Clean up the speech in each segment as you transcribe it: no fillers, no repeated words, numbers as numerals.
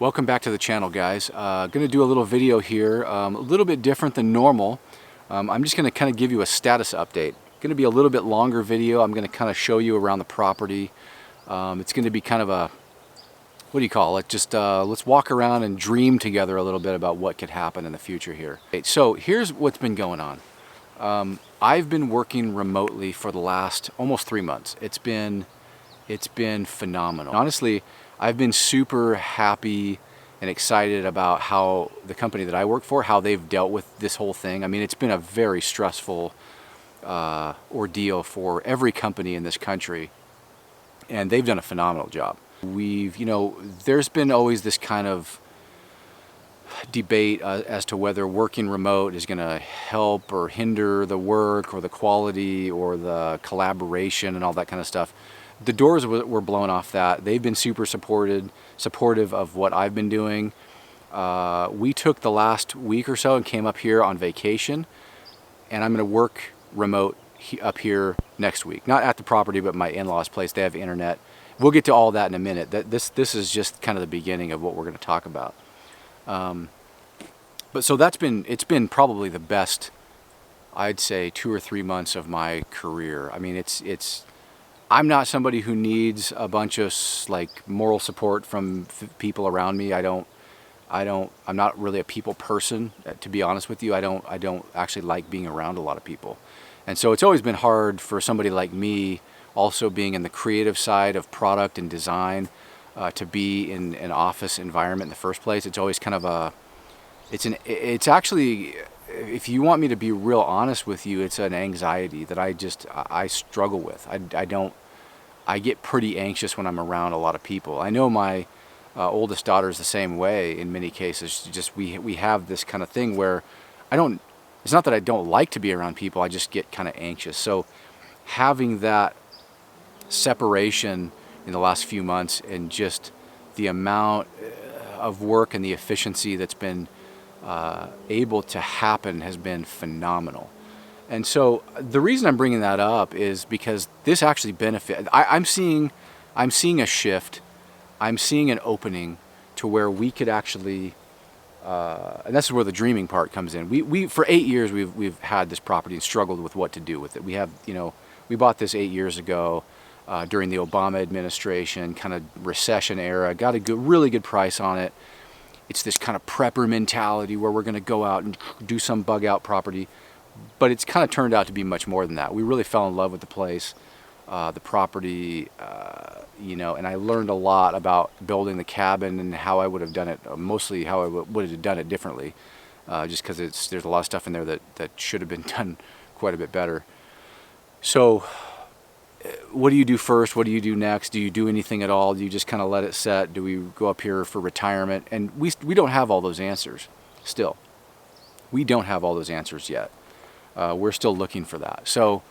Welcome back to the channel, guys. Going to do a little video here, a little bit different than normal. I'm just going to kind of give you a status update. Going to be a little bit longer video. I'm going to kind of show you around the property. It's going to be kind of a, what do you call it? Just let's walk around and dream together a little bit about what could happen in the future here. Okay, so here's what's been going on. I've been working remotely for the last almost 3 months. It's been phenomenal. Honestly, I've been super happy and excited about how the company that I work for, how they've dealt with this whole thing. I mean, it's been a very stressful ordeal for every company in this country, and they've done a phenomenal job. There's been always this kind of debate as to whether working remote is going to help or hinder the work or the quality or the collaboration and all that kind of stuff. The doors were blown off that. They've been super supportive of what I've been doing. We took the last week or so and came up here on vacation, and I'm going to work remote up here next week. Not at the property, but my in-laws' place. They have internet. We'll get to all that in a minute. This is just kind of the beginning of what we're going to talk about. But so it's been probably the best, I'd say, 2 or 3 months of my career. I mean, I'm not somebody who needs a bunch of like moral support from people around me. I'm not really a people person, to be honest with you. I don't actually like being around a lot of people. And so it's always been hard for somebody like me, also being in the creative side of product and design, to be in an office environment in the first place. It's always kind of it's actually, if you want me to be real honest with you, it's an anxiety that I struggle with. I get pretty anxious when I'm around a lot of people. I know my oldest daughter is the same way in many cases. Just we have this kind of thing where it's not that I don't like to be around people, I just get kind of anxious. So having that separation in the last few months and just the amount of work and the efficiency that's been able to happen has been phenomenal. And so the reason I'm bringing that up is because this actually I'm seeing a shift. I'm seeing an opening to where we could actually, and this is where the dreaming part comes in. We for 8 years we've had this property and struggled with what to do with it. We bought this 8 years ago during the Obama administration, kind of recession era. Got a really good price on it. It's this kind of prepper mentality where we're going to go out and do some bug out property. But it's kind of turned out to be much more than that. We really fell in love with the place, the property, and I learned a lot about building the cabin and how I would have done it, mostly how I would have done it differently, just because there's a lot of stuff in there that should have been done quite a bit better. So what do you do first? What do you do next? Do you do anything at all? Do you just kind of let it set? Do we go up here for retirement? And we don't have all those answers still. We don't have all those answers yet. We're still looking for that. So,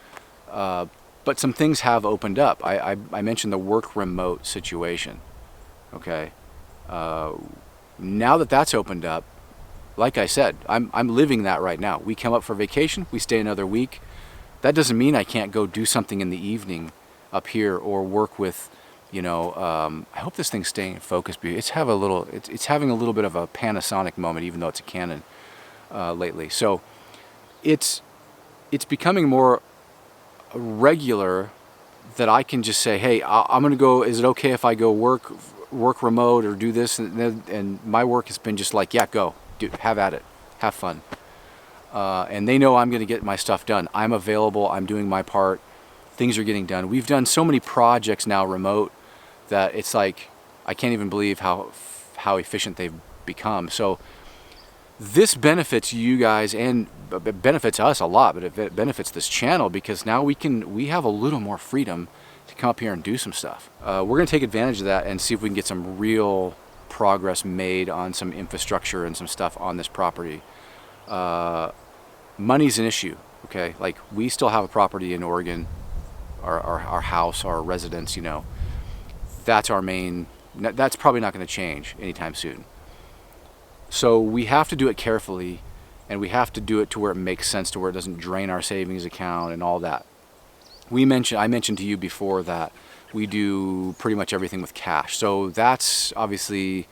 but some things have opened up. I mentioned the work remote situation. Okay. Now that that's opened up, like I said, I'm living that right now. We come up for vacation. We stay another week. That doesn't mean I can't go do something in the evening up here or work with, I hope this thing's staying in focus. It's having a little bit of a Panasonic moment, even though it's a Canon lately. So it's becoming more regular that I can just say, hey, I'm going to go, is it okay if I go work remote or do this? And my work has been just like, yeah, go, dude, have at it, have fun. And they know I'm going to get my stuff done. I'm available, I'm doing my part, things are getting done. We've done so many projects now remote that it's like, I can't even believe how efficient they've become. So this benefits you guys and it benefits us a lot, but it benefits this channel because now we have a little more freedom to come up here and do some stuff. We're going to take advantage of that and see if we can get some real progress made on some infrastructure and some stuff on this property. Money's an issue, okay? Like, we still have a property in Oregon, our house, our residence, that's our main, that's probably not going to change anytime soon. So we have to do it carefully, and we have to do it to where it makes sense, to where it doesn't drain our savings account and all that. I mentioned to you before that we do pretty much everything with cash. So that's obviously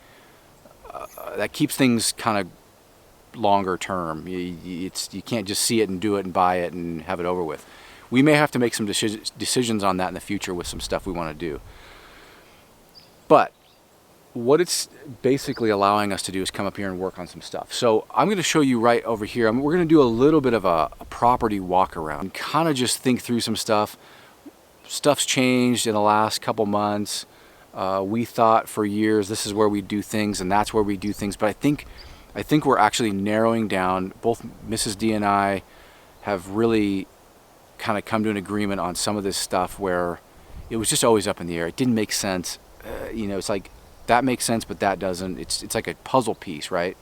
that keeps things kind of longer term. You can't just see it and do it and buy it and have it over with. We may have to make some decisions on that in the future with some stuff we want to do. But what it's basically allowing us to do is come up here and work on some stuff. So I'm going to show you right over here. We're going to do a little bit of a property walk around and kind of just think through some stuff. Stuff's changed in the last couple months. We thought for years this is where we do things and that's where we do things, but I think we're actually narrowing down. Both Mrs. D and I have really kind of come to an agreement on some of this stuff where it was just always up in the air. It didn't make sense. You know, it's like that makes sense, but that doesn't. It's like a puzzle piece, right?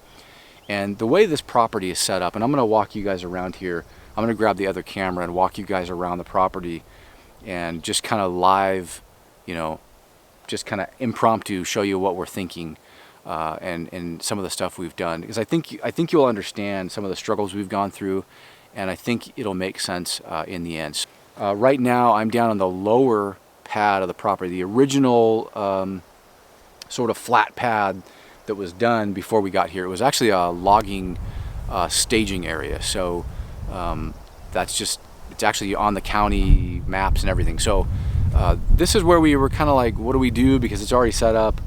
And the way this property is set up, and I'm going to walk you guys around here. I'm going to grab the other camera and walk you guys around the property and just kind of live, you know, just kind of impromptu show you what we're thinking and some of the stuff we've done. Because I think you'll understand some of the struggles we've gone through, and I think it'll make sense in the end. Right now, I'm down on the lower pad of the property, the original sort of flat pad that was done before we got here. It was actually a logging staging area, so it's actually on the county maps and everything. So this is where we were kind of like, what do we do, because it's already set up,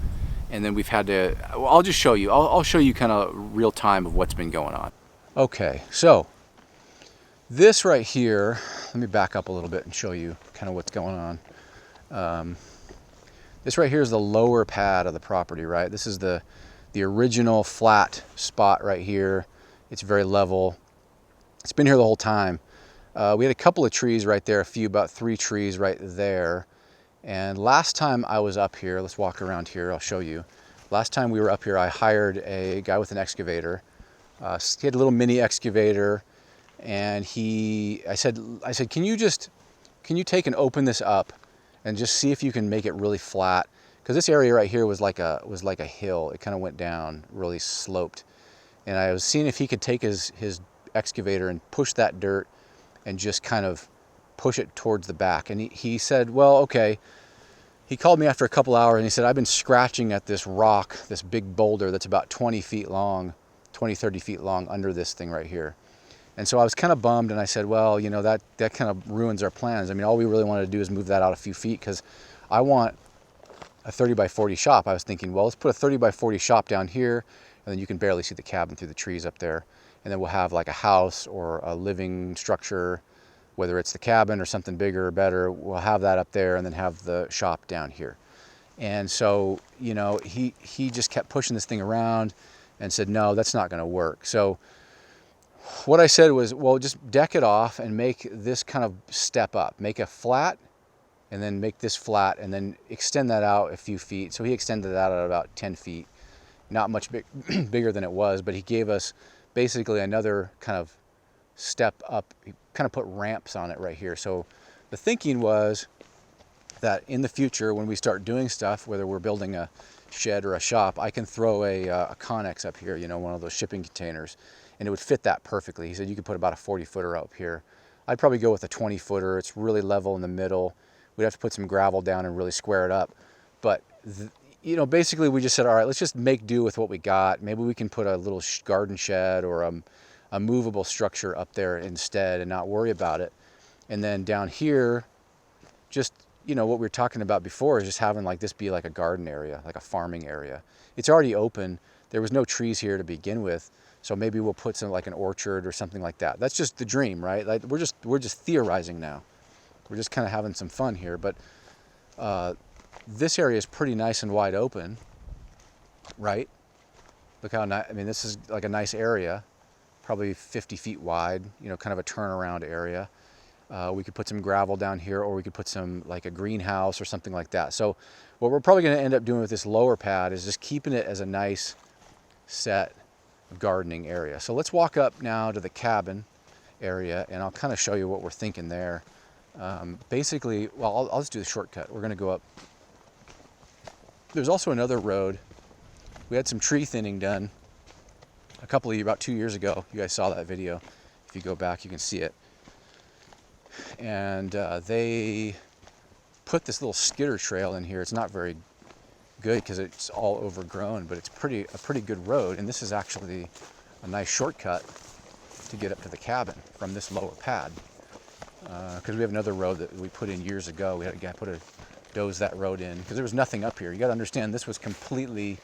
and then we've had to, well, I'll just show you. I'll show you kind of real time of what's been going on. Okay, so this right here, let me back up a little bit and show you kind of what's going on. This right here is the lower pad of the property, right? This is the original flat spot right here. It's very level. It's been here the whole time. We had a couple of trees right there, about 3 trees right there. And last time I was up here, let's walk around here, I'll show you. Last time we were up here, I hired a guy with an excavator. He had a little mini excavator, and I said, can you take and open this up and just see if you can make it really flat? Because this area right here was like a hill. It kind of went down, really sloped. And I was seeing if he could take his excavator and push that dirt and just kind of push it towards the back. And he said, well, okay. He called me after a couple hours and he said, I've been scratching at this rock, this big boulder that's about 20 feet long, 20, 30 feet long under this thing right here. And so I was kind of bummed, and I said, well, you know, that kind of ruins our plans. I mean, all we really wanted to do is move that out a few feet, because I want a 30 by 40 shop. I was thinking, well, let's put a 30 by 40 shop down here, and then you can barely see the cabin through the trees up there. And then we'll have like a house or a living structure, whether it's the cabin or something bigger or better. We'll have that up there and then have the shop down here. And so, you know, he just kept pushing this thing around and said, no, that's not going to work. So what I said was, well, just deck it off and make this kind of step up. Make a flat, and then make this flat, and then extend that out a few feet. So he extended that out about 10 feet. Not much bigger than it was, but he gave us basically another kind of step up. He kind of put ramps on it right here. So the thinking was that in the future, when we start doing stuff, whether we're building a shed or a shop, I can throw a Connex up here, you know, one of those shipping containers, and it would fit that perfectly. He said you could put about a 40-footer up here. I'd probably go with a 20-footer. It's really level in the middle. We'd have to put some gravel down and really square it up. But, you know, basically we just said, all right, let's just make do with what we got. Maybe we can put a little garden shed or a movable structure up there instead and not worry about it. And then down here, just, you know, what we were talking about before is just having like this be like a garden area, like a farming area. It's already open. There was no trees here to begin with. So maybe we'll put some like an orchard or something like that. That's just the dream, right? Like we're just theorizing now. We're just kind of having some fun here. But this area is pretty nice and wide open, right? Look how nice. I mean, this is like a nice area, probably 50 feet wide. You know, kind of a turnaround area. We could put some gravel down here, or we could put some like a greenhouse or something like that. So what we're probably going to end up doing with this lower pad is just keeping it as a nice set gardening area. So let's walk up now to the cabin area, and I'll kind of show you what we're thinking there. Basically, well, I'll just do the shortcut. We're going to go up. There's also another road. We had some tree thinning done about 2 years ago. You guys saw that video. If you go back, you can see it. And they put this little skidder trail in here. It's not very good because it's all overgrown, but it's a pretty good road. And this is actually a nice shortcut to get up to the cabin from this lower pad. Because we have another road that we put in years ago. We had to doze that road in because there was nothing up here. You got to understand, this was completely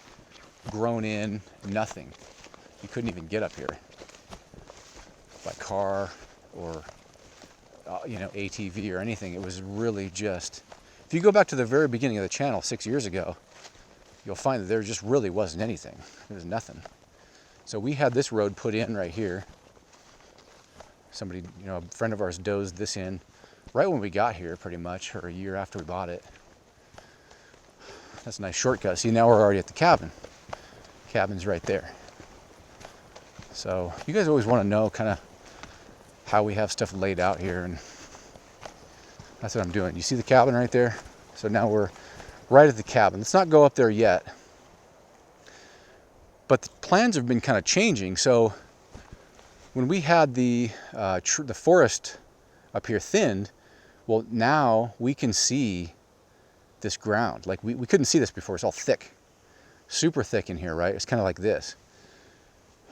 grown in, nothing. You couldn't even get up here by car or ATV or anything. It was really just, if you go back to the very beginning of the channel 6 years ago, you'll find that there just really wasn't anything. There was nothing. So we had this road put in right here. Somebody, a friend of ours dozed this in right when we got here, pretty much, or a year after we bought it. That's a nice shortcut. See, now we're already at the cabin. Cabin's right there. So you guys always want to know kind of how we have stuff laid out here, and that's what I'm doing. You see the cabin right there? So now we're right at the cabin. Let's not go up there yet. But the plans have been kind of changing. So when we had the forest up here thinned, well, now we can see this ground. Like we couldn't see this before. It's all thick, super thick in here, right? It's kind of like this.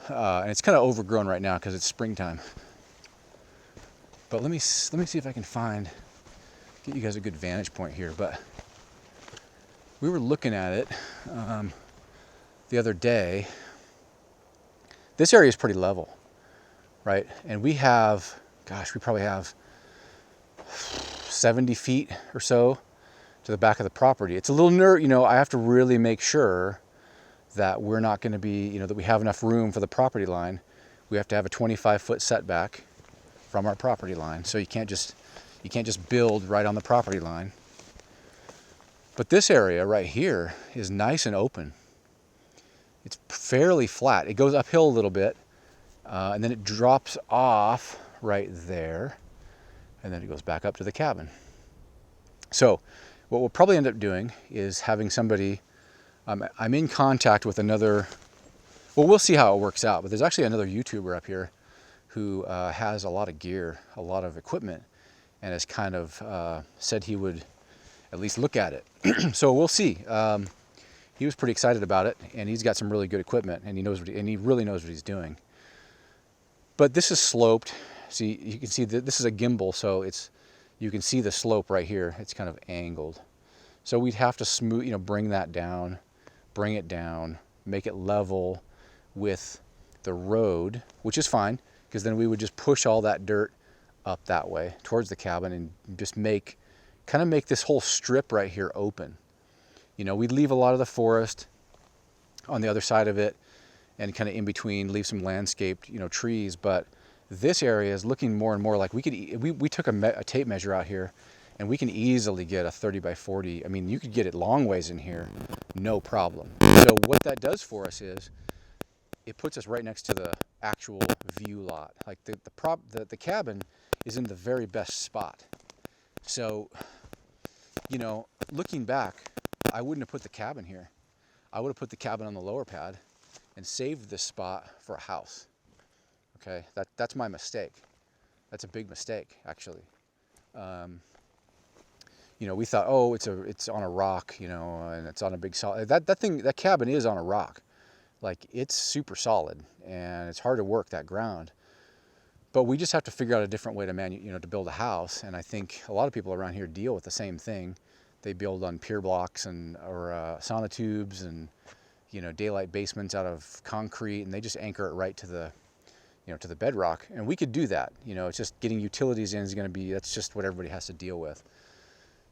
And it's kind of overgrown right now because it's springtime. But let me see if I can get you guys a good vantage point here. But we were looking at it the other day. This area is pretty level, right? And we probably have 70 feet or so to the back of the property. It's a little I have to really make sure that we're not going to be, that we have enough room for the property line. We have to have a 25-foot setback from our property line. So you can't just build right on the property line. But this area right here is nice and open. It's fairly flat. It goes uphill a little bit, and then it drops off right there, and then it goes back up to the cabin. So what we'll probably end up doing is having somebody, I'm in contact with another, well, we'll see how it works out, but there's actually another YouTuber up here who has a lot of gear, a lot of equipment, and has kind of said he would at least look at it. So we'll see. He was pretty excited about it, and he's got some really good equipment, and he really knows what he's doing. But this is sloped. See, you can see that this is a gimbal, so you can see the slope right here. It's kind of angled. So we'd have to bring that down, bring it down, make it level with the road, which is fine, because then we would just push all that dirt up that way towards the cabin and just kind of make this whole strip right here open. We'd leave a lot of the forest on the other side of it and kind of in between, leave some landscaped, trees. But this area is looking more and more like we took a tape measure out here, and we can easily get a 30 by 40. I mean, you could get it long ways in here, no problem. So what that does for us is it puts us right next to the actual view lot. Like the cabin is in the very best spot. So, looking back, I wouldn't have put the cabin here. I would have put the cabin on the lower pad and saved this spot for a house. Okay, that's my mistake. That's a big mistake, actually. We thought, oh, it's on a rock, and it's on a big solid. That cabin is on a rock. Like, it's super solid, and it's hard to work that ground. But we just have to figure out a different way to build a house. And I think a lot of people around here deal with the same thing. They build on pier blocks or sonotubes and daylight basements out of concrete, and they just anchor it right to the bedrock. And we could do that. It's just getting utilities in that's just what everybody has to deal with.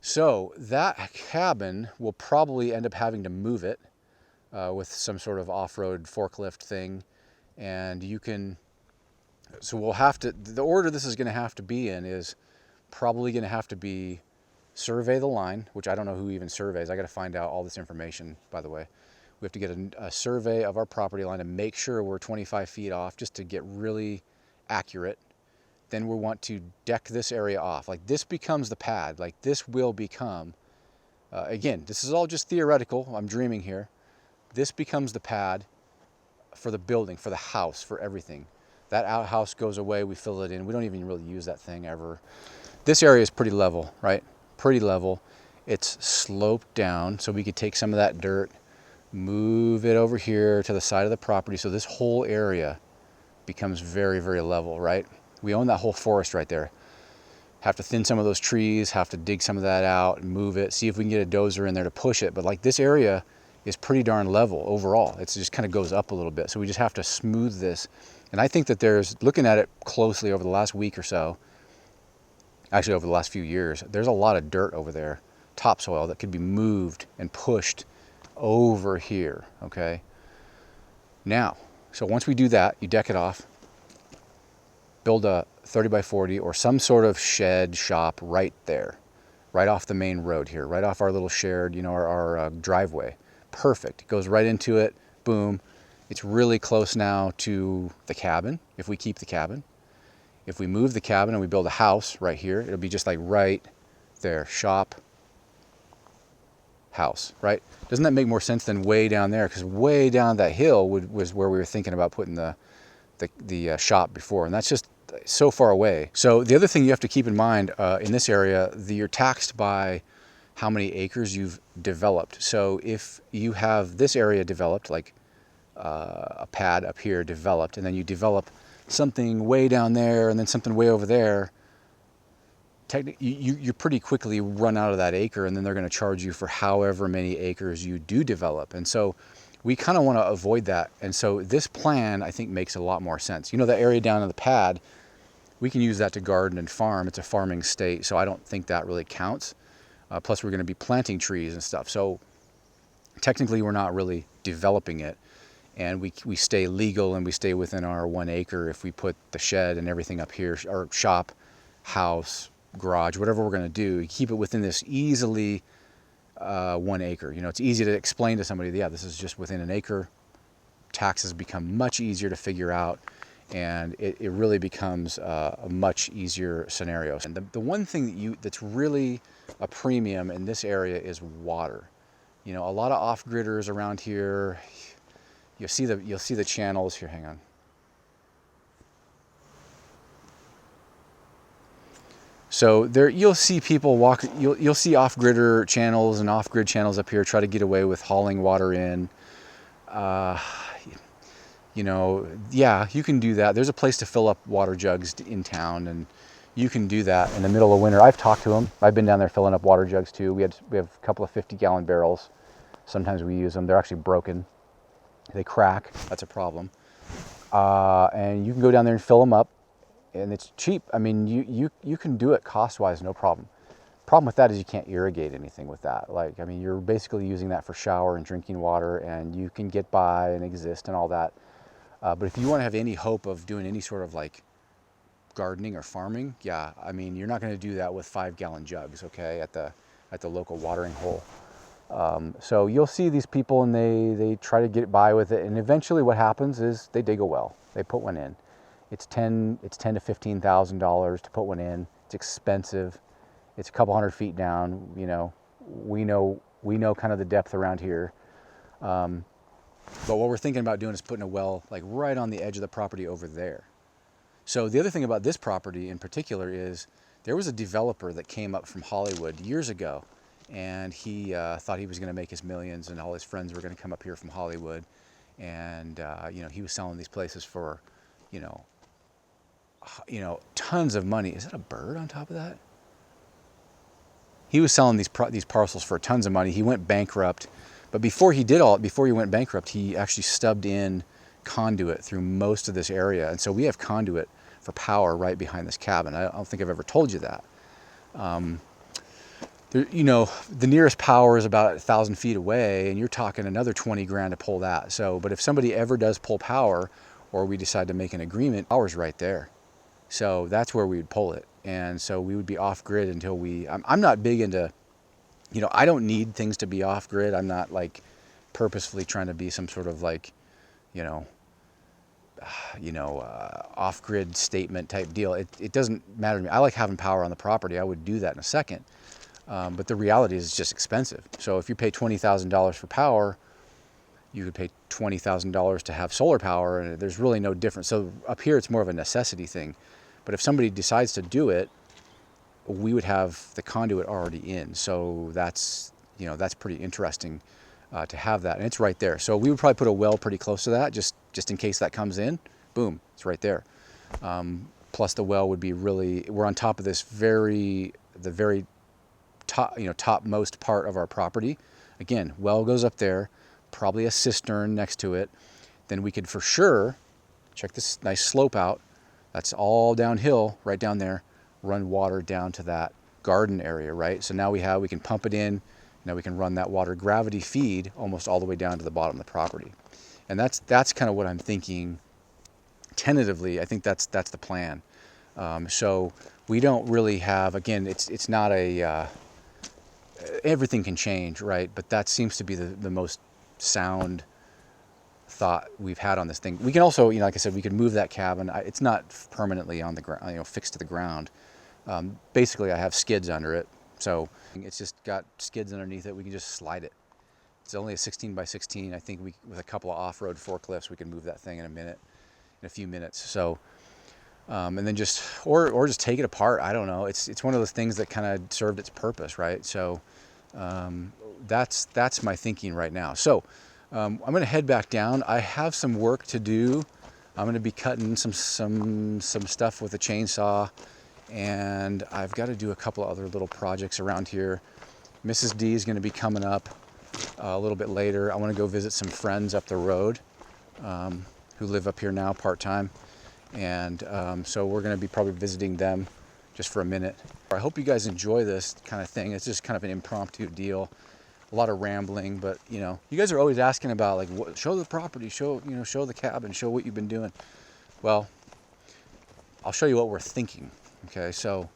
So that cabin will probably end up having to move it with some sort of off-road forklift thing, and so we'll have to, the order this is going to have to be in is probably going to have to be survey the line, which I don't know who even surveys. I got to find out all this information, by the way. We have to get a survey of our property line and make sure we're 25 feet off just to get really accurate. Then we want to deck this area off. Like, this becomes the pad. Like, this will become, again, this is all just theoretical. I'm dreaming here. This becomes the pad for the building, for the house, for everything. That outhouse goes away, we fill it in. We don't even really use that thing ever. This area is pretty level, right? Pretty level. it's sloped down, so we could take some of that dirt, move it over here to the side of the property, so this whole area becomes very, very level, right? We own that whole forest right there. Have to thin some of those trees, have to dig some of that out and move it, see if we can get a dozer in there to push it. But like this area is pretty darn level overall. It just kind of goes up a little bit. So we just have to smooth this. And I think that there's, looking at it closely over the last week or so, actually over the last few years, there's a lot of dirt over there, topsoil, that could be moved and pushed over here, okay? Now, so once we do that, you deck it off, build a 30 by 40 or some sort of shed shop right there, right off the main road here, right off our little shared, you know, our driveway. Perfect. It goes right into it. Boom. It's really close now to the cabin, if we keep the cabin. If we move the cabin and we build a house right here, it'll be just like right there, shop, house, right? Doesn't that make more sense than way down there? Because way down that hill was where we were thinking about putting the shop before, and that's just so far away. So the other thing you have to keep in mind in this area, you're taxed by how many acres you've developed. So if you have this area developed, like a pad up here developed, and then you develop something way down there and then something way over there, you pretty quickly run out of that acre, and then they're going to charge you for however many acres you do develop. And so we kind of want to avoid that. And so this plan, I think, makes a lot more sense. You know, the area down in the pad, we can use that to garden and farm. It's a farming state, so I don't think that really counts. Plus, we're going to be planting trees and stuff. So technically, we're not really developing it. And we stay legal and we stay within our 1 acre if we put the shed and everything up here, or shop, house, garage, whatever we're going to do. You keep it within this easily 1 acre. You know, it's easy to explain to somebody, yeah, this is just within an acre. Taxes become much easier to figure out, and it really becomes a much easier scenario. And the one thing that's really a premium in this area is water. You know, a lot of off-gridders around here, you'll see the channels here. Hang on. So there, you'll see people walk. You'll see off-gridder channels and off-grid channels up here try to get away with hauling water in. You know, yeah, you can do that. There's a place to fill up water jugs in town, and you can do that in the middle of winter. I've talked to them. I've been down there filling up water jugs too. We have a couple of 50-gallon barrels. Sometimes we use them. They're actually broken. They crack. That's a problem. And you can go down there and fill them up. And it's cheap. I mean, you can do it cost-wise, no problem. Problem with that is you can't irrigate anything with that. Like, I mean, you're basically using that for shower and drinking water, and you can get by and exist and all that. But if you want to have any hope of doing any sort of like gardening or farming, yeah, I mean, you're not going to do that with 5-gallon jugs, okay, at the local watering hole. So you'll see these people, and they try to get by with it, and eventually what happens is they dig a well. They put one in. It's $10,000 to $15,000 to put one in. It's expensive. It's a couple hundred feet down. You know, we know kind of the depth around here. But what we're thinking about doing is putting a well like right on the edge of the property over there. So the other thing about this property in particular is there was a developer that came up from Hollywood years ago, and he thought he was going to make his millions, and all his friends were going to come up here from Hollywood, and you know, he was selling these places for, you know, tons of money. Is that a bird on top of that? He was selling these parcels for tons of money. He went bankrupt, but before he went bankrupt, he actually stubbed in conduit through most of this area, and so we have conduit for power right behind this cabin. I don't think I've ever told you that. You know, the nearest power is about 1,000 feet away, and you're talking another 20 grand to pull that. So, but if somebody ever does pull power, or we decide to make an agreement, power's right there. So that's where we would pull it. And so we would be off grid until I'm not big into, you know, I don't need things to be off grid. I'm not like purposefully trying to be some sort of like, off grid statement type deal. It doesn't matter to me. I like having power on the property. I would do that in a second. But the reality is it's just expensive. So if you pay $20,000 for power, you could pay $20,000 to have solar power, and there's really no difference. So up here, it's more of a necessity thing. But if somebody decides to do it, we would have the conduit already in. So that's, you know, that's pretty interesting to have that, and it's right there. So we would probably put a well pretty close to that, just in case that comes in. Boom, it's right there. Plus the well would be really, we're on top of this the very top, you know, topmost part of our property. Again, well goes up there, probably a cistern next to it. Then we could for sure, check this nice slope out. That's all downhill, right down there, run water down to that garden area, right? So now we can pump it in. Now we can run that water gravity feed almost all the way down to the bottom of the property. And that's kind of what I'm thinking tentatively. I think that's the plan. So we don't really have, again, it's not a, everything can change, right? But that seems to be the most sound thought we've had on this thing. We can also, you know, like I said, we could move that cabin. It's not permanently on the ground, you know, fixed to the ground. Basically, I have skids under it, so it's just got skids underneath it. We can just slide it. It's only a 16 by 16. I think with a couple of off-road forklifts, we can move that thing in a few minutes. So, and then just or just take it apart. I don't know. It's one of those things that kind of served its purpose, right? So, that's my thinking right now. So. I'm going to head back down. I have some work to do. I'm going to be cutting some stuff with a chainsaw, and I've got to do a couple of other little projects around here. Mrs. D is going to be coming up a little bit later. I want to go visit some friends up the road who live up here now part-time, and so we're going to be probably visiting them just for a minute. I hope you guys enjoy this kind of thing. It's just kind of an impromptu deal. A lot of rambling, but you know, you guys are always asking about like, show the property, show the cabin, show what you've been doing. Well, I'll show you what we're thinking. Okay, so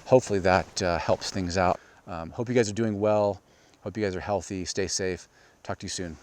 hopefully that helps things out. Hope you guys are doing well. Hope you guys are healthy. Stay safe. Talk to you soon.